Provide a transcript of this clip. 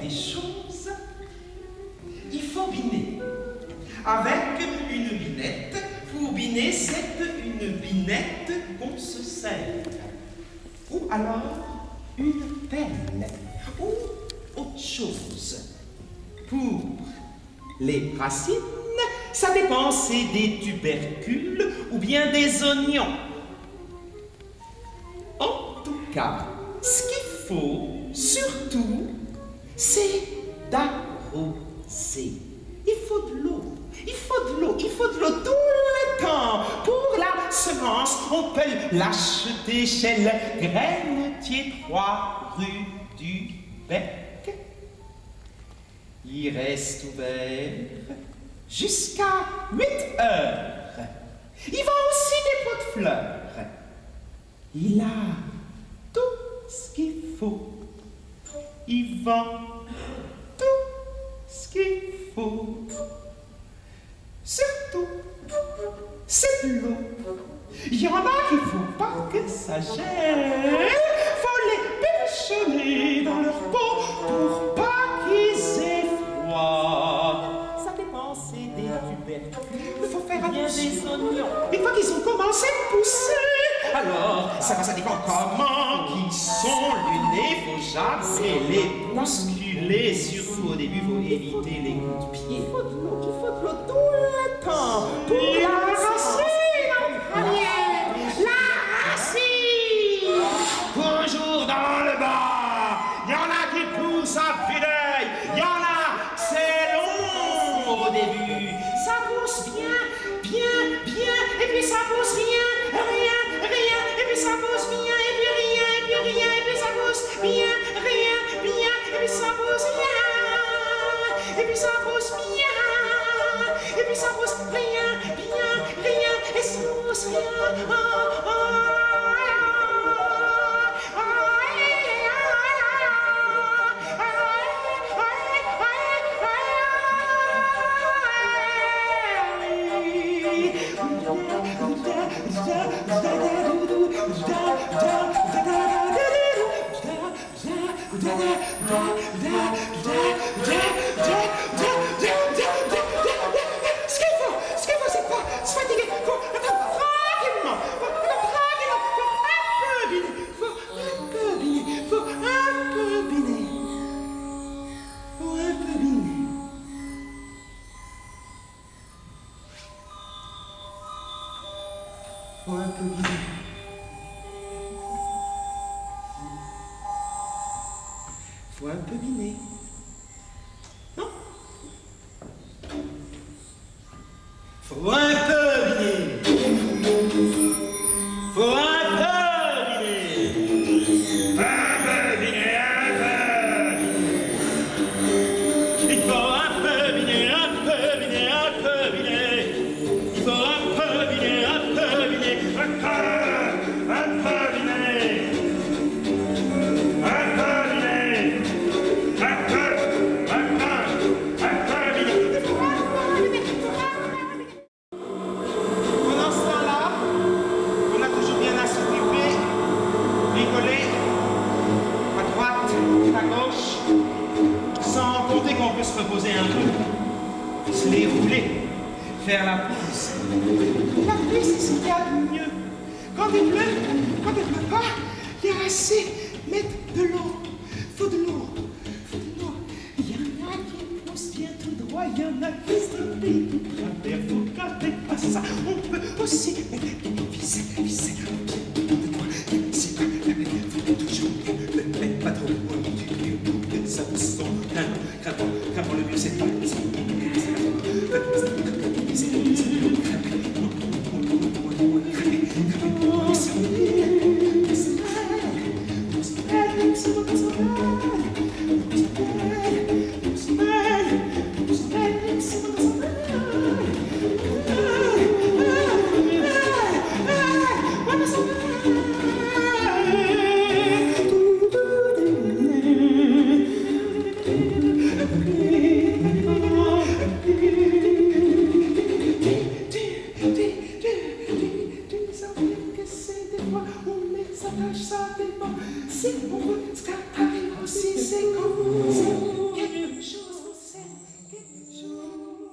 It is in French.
des choses, il faut biner. Avec une binette, pour biner, c'est une binette qu'on se sert. Ou alors une pelle, ou autre chose. Pour les racines, ça dépend, c'est des tubercules ou bien des oignons. En tout cas, ce qu'il faut, surtout, c'est d'arroser. Il faut de l'eau, il faut de l'eau, il faut de l'eau tout le temps. Pour la semence, on peut l'acheter chez le grainetier 3 rue du Bec. Il reste ouvert jusqu'à 8 heures. Il vend aussi des pots de fleurs. Il a tout ce qu'il faut. Il vend tout ce qu'il faut. Surtout, c'est de l'eau. Il y en a qui ne faut pas que ça gèle. Faut les péchonner dans leur peau pour pas qu'ils aient froid. Ça dépend, c'est des tubercules. Il faut faire bien des oignons. Une fois qu'ils ont commencé à pousser, alors ça dépend comment qu'ils sont lunés. Faut jamais les bousculer. Surtout au début, faut éviter les coups de pied. Il faut de l'eau tout le temps. Pour la racine en première. La racine. Toujours dans le bas. Il y en a qui poussent à vue d'œil. Il y en a, c'est long au début. Ça pousse bien. Et puis ça pousse rien. Et puis ça pousse bien. Et puis rien. Et puis ça pousse bien. Et puis ça pousse rien. Et puis ça pousse bien. Et puis ça pousse rien. Et ça pousse rien. Faut un peu biner. Non? Faut un peu biner. Faut un peu biner. Un peu biner, un peu. Il faut un peu biner, un peu biner, un peu biner. Il faut un peu biner, un peu biner. Un peu biner. Reposer un peu, se les rouler, faire la pause. La pluie, c'est ce qu'il y a de mieux. Quand il pleut pas, il y a assez. Mettre de l'eau. Faut de l'eau. Il y en a qui poussent bien tout droit, il y en a qui se déplient tout travers. Faut garder pas ça. On peut aussi mettre des vis. C'est pas la peine, faut toujours mettre pas trop loin du mieux pour que ça vous sente. Crapant, le mieux c'est pas jour